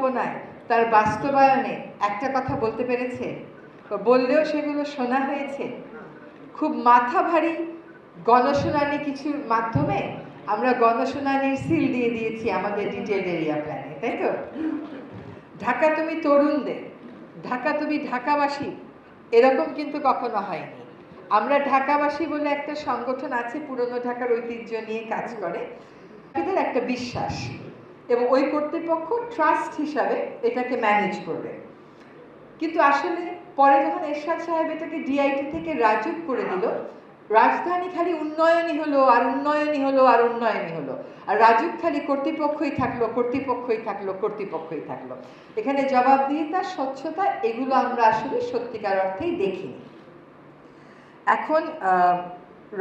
পরিকল্পনায় তার বাস্তবায়নে একটা কথা বলতে পেরেছে, বললেও সেগুলো শোনা হয়েছে। খুব মাথা ভারী গণশুনানি কিছুর মাধ্যমে আমরা গণশুনানির সিল দিয়ে দিয়েছি আমাদের ডিটেইলড এরিয়া প্ল্যানে, তাই তো? ঢাকা তুমি তরুণদের, ঢাকা তুমি ঢাকাবাসী, এরকম কিন্তু কখনো হয়নি। আমরা ঢাকাবাসী বলে একটা সংগঠন আছে, পুরনো ঢাকার ঐতিহ্য নিয়ে কাজ করে, এদের একটা বিশ্বাস, এবং ওই কর্তৃপক্ষ ট্রাস্ট হিসাবে এটাকে ম্যানেজ করবে। কিন্তু আসলে পরে যখন এরশাদ সাহেব এটাকে ডিআইটি থেকে রাজুক করে দিল, রাজধানী খালি উন্নয়নই হলো আর উন্নয়নই হলো আর উন্নয়নই হলো, আর রাজুক খালি কর্তৃপক্ষই থাকলো, কর্তৃপক্ষই থাকলো, কর্তৃপক্ষই থাকলো। এখানে জবাবদিহিতা, স্বচ্ছতা, এগুলো আমরা আসলে সত্যিকার অর্থেই দেখিনি। এখন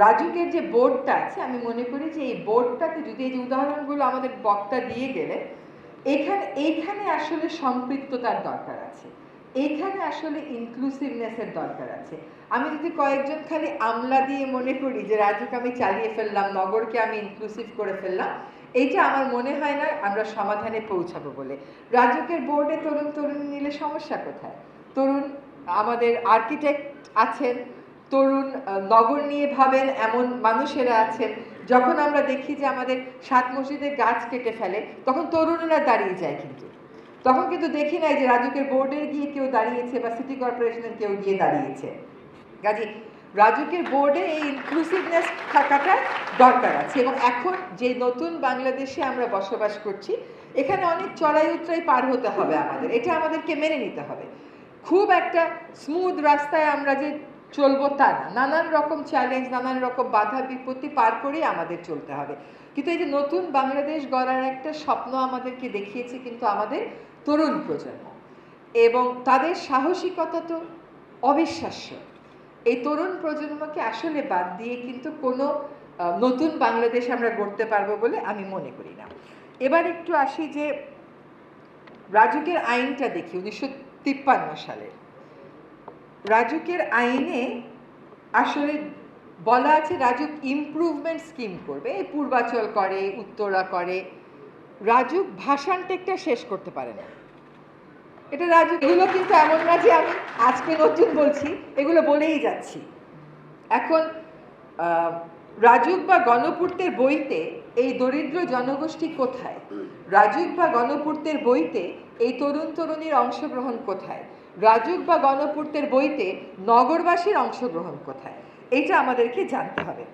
রাজুকের যে বোর্ডটা আছে, আমি মনে করি যে এই বোর্ডটাতে যদি এই যে উদাহরণগুলো আমাদের বক্তা দিয়ে গেলে, এইখানে আসলে সম্পৃক্ততার দরকার আছে, এইখানে আসলে ইনক্লুসিভনেসের দরকার আছে। আমি যদি কয়েকজন খালি আমলা দিয়ে মনে করি যে রাজুকে আমি চালিয়ে ফেললাম, নগরকে আমি ইনক্লুসিভ করে ফেললাম, এইটা আমার মনে হয় না আমরা সমাধানে পৌঁছাবো বলে। রাজুকের বোর্ডে তরুণ তরুণী নিলে সমস্যা কোথায়? তরুণ আমাদের আর্কিটেক্ট আছেন, তরুণ নগর নিয়ে ভাবেন এমন মানুষেরা আছেন। যখন আমরা দেখি যে আমাদের 7 মসজিদে গাছ কেটে ফেলে, তখন তরুণরা দাঁড়িয়ে যায়, কিন্তু তখন কিন্তু দেখি নাই যে রাজুকের বোর্ডের গিয়ে কেউ দাঁড়িয়েছে বা সিটি কর্পোরেশনের কেউ গিয়ে দাঁড়িয়েছে। কাজে রাজুকের বোর্ডে এই ইনক্লুসিভনেস থাকাটা দরকার আছে। এবং এখন যে নতুন বাংলাদেশে আমরা বসবাস করছি, এখানে অনেক চড়াই উতরাই পার হতে হবে আমাদের, এটা আমাদেরকে মেনে নিতে হবে। খুব একটা স্মুথ রাস্তায় আমরা যে চলবো তা না, নানান রকম চ্যালেঞ্জ, নানান রকম বাধা বিপত্তি পার করেই আমাদের চলতে হবে। কিন্তু এই যে নতুন বাংলাদেশ গড়ার একটা স্বপ্ন আমাদেরকে দেখিয়েছে কিন্তু আমাদের তরুণ প্রজন্ম, এবং তাদের সাহসিকতা তো অবিশ্বাস্য। এই তরুণ প্রজন্মকে আসলে বাদ দিয়ে কিন্তু কোনো নতুন বাংলাদেশ আমরা গড়তে পারবো বলে আমি মনে করি না। এবার একটু আসি যে রাজুকের আইনটা দেখি 1953 সালের। রাজুকের আইনে আসলে বলা আছে রাজুক ইমপ্রুভমেন্ট স্কিম করবে, পূর্বাচল করে, উত্তরা করে। রাজুক ভাষান টেকটা শেষ করতে পারে না। এটা রাজুক, এগুলো কিন্তু এমন না যে আমি আজকে নতুন বলছি, এগুলো বলেই যাচ্ছি। এখন রাজুক বা গণপূর্তের বইতে এই দরিদ্র জনগোষ্ঠী কোথায়? রাজুক বা গণপূর্তের বইতে এই তরুণ তরুণীর অংশগ্রহণ কোথায়? রাজুক বা গণপূর্তের বইতে নগরবাসীর অংশগ্রহণ কোথায়? এইটা আমাদেরকে জানতে হবে।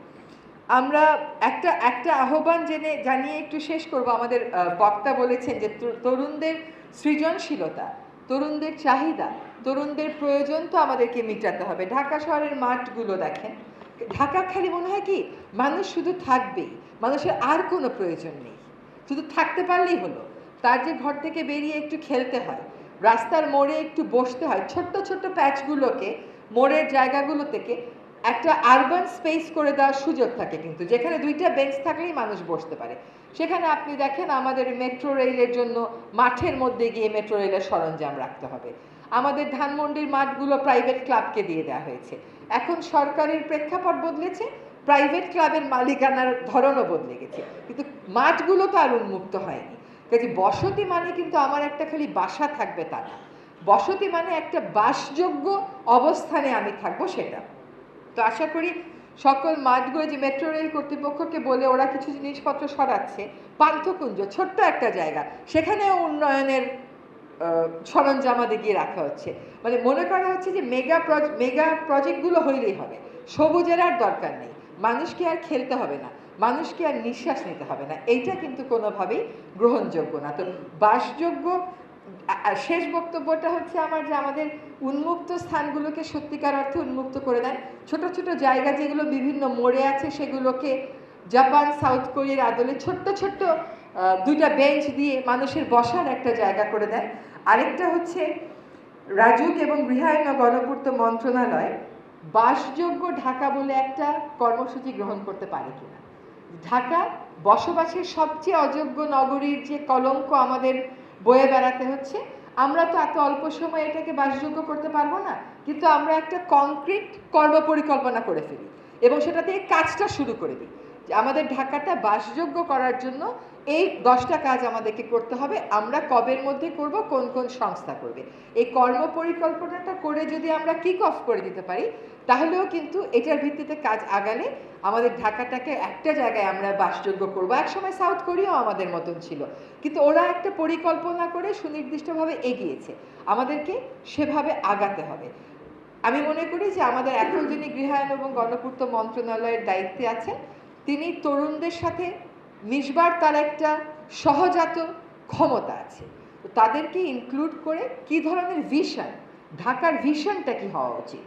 আমরা একটা আহ্বান জানিয়ে একটু শেষ করব। আমাদের বক্তা বলেছেন যে তরুণদের সৃজনশীলতা, তরুণদের চাহিদা, তরুণদের প্রয়োজন তো আমাদেরকে মেটাতে হবে। ঢাকা শহরের মাঠগুলো দেখেন, ঢাকা খালি মনে হয় কি মানুষ শুধু থাকবেই, মানুষের আর কোনো প্রয়োজন নেই, শুধু থাকতে পারলেই হলো। তার যে ঘর থেকে বেরিয়ে একটু খেলতে হয়, রাস্তার মোড়ে একটু বসতে হয়, ছোট্ট ছোট্ট প্যাচগুলোকে, মোড়ের জায়গাগুলো থেকে একটা আরবান স্পেস করে দেওয়ার সুযোগ থাকে, কিন্তু যেখানে 2টা বেঞ্চ থাকলেই মানুষ বসতে পারে। সেখানে আপনি দেখেন আমাদের মেট্রো রেলের জন্য মাঠের মধ্যে গিয়ে মেট্রো রেলের সরঞ্জাম রাখতে হবে। আমাদের ধানমন্ডির মাঠগুলো প্রাইভেট ক্লাবকে দিয়ে দেওয়া হয়েছে। এখন সরকারের প্রেক্ষাপট বদলেছে, প্রাইভেট ক্লাবের মালিকানার ধরনও বদলে গেছে, কিন্তু মাঠগুলো তো আর উন্মুক্ত হয়নি। কাজে বসতি মানে কিন্তু আমার একটা খালি বাসা থাকবে তা না, বসতি মানে একটা বাসযোগ্য অবস্থানে আমি থাকবো, সেটা। তো আশা করি সকল মাঠগুলো, যে মেট্রো রেল কর্তৃপক্ষকে বলে ওরা কিছু জিনিসপত্র সরাচ্ছে, পান্থকুঞ্জ ছোট্ট একটা জায়গা, সেখানেও উন্নয়নের সরঞ্জামাদি গিয়ে রাখা হচ্ছে। মানে মনে করা হচ্ছে যে মেগা প্রজেক্টগুলো হইলেই হবে, সবুজের আর দরকার নেই, মানুষকে আর খেলতে হবে না, মানুষকে আর নিঃশ্বাস নিতে হবে না। এইটা কিন্তু কোনোভাবেই গ্রহণযোগ্য না। তো বাসযোগ্য, শেষ বক্তব্যটা হচ্ছে আমার, যে আমাদের উন্মুক্ত স্থানগুলোকে সত্যিকার অর্থে উন্মুক্ত করে দেন। ছোট ছোট জায়গা যেগুলো বিভিন্ন মোড়ে আছে, সেগুলোকে জাপান সাউথ কোরিয়ার আদলে ছোট্ট ছোট্ট 2টা বেঞ্চ দিয়ে মানুষের বসার একটা জায়গা করে দেন। আরেকটা হচ্ছে রাজুক এবং গৃহায়ন ও গণপূর্ত মন্ত্রণালয় বাসযোগ্য ঢাকা বলে একটা কর্মসূচি গ্রহণ করতে পারে কিনা। ঢাকা বসবাসের সবচেয়ে অযোগ্য নগরীর যে কলঙ্ক আমাদের বয়ে বেড়াতে হচ্ছে, আমরা তো এত অল্প সময়ে এটাকে বাসযোগ্য করতে পারবো না, কিন্তু আমরা একটা কংক্রিট কর্ম পরিকল্পনা করে ফেলি এবং সেটা থেকে কাজটা শুরু করে দিই। যে আমাদের ঢাকাটা বাসযোগ্য করার জন্য এই 10টা কাজ আমাদেরকে করতে হবে। আমরা কবের মধ্যে করব, কোন কোন সংস্থা করবে, এই কর্ম পরিকল্পনাটা করে যদি আমরা কিক অফ করে দিতে পারি, তাহলেও কিন্তু এটার ভিত্তিতে কাজ আগালে আমাদের ঢাকাটাকে একটা জায়গায় আমরা বাসযোগ্য করবো। একসময় সাউথ কোরিয়াও আমাদের মতন ছিল, কিন্তু ওরা একটা পরিকল্পনা করে সুনির্দিষ্টভাবে এগিয়েছে, আমাদেরকে সেভাবে আগাতে হবে। আমি মনে করি যে আমাদের এখন যিনি গৃহায়ন এবং গণপূর্ত মন্ত্রণালয়ের দায়িত্বে আছেন, তিনি তরুণদের সাথে মিশবার তার একটা সহজাত ক্ষমতা আছে। তো তাদেরকে ইনক্লুড করে কি ধরনের ভিশন, ঢাকার ভিশনটা কি হওয়া উচিত,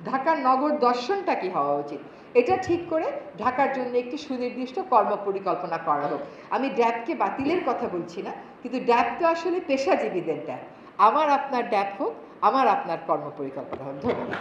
ঢাকার নগর দর্শনটা কি হওয়া উচিত, এটা ঠিক করে ঢাকার জন্য একটি সুনির্দিষ্ট কর্ম পরিকল্পনা করা হোক। আমি ড্যাবকে বাতিলের কথা বলছি না, কিন্তু ড্যাব তো আসলে পেশাজীবীদের ড্যাব। আমার আপনার ড্যাব হোক, আমার আপনার কর্ম পরিকল্পনা হোক। ধন্যবাদ।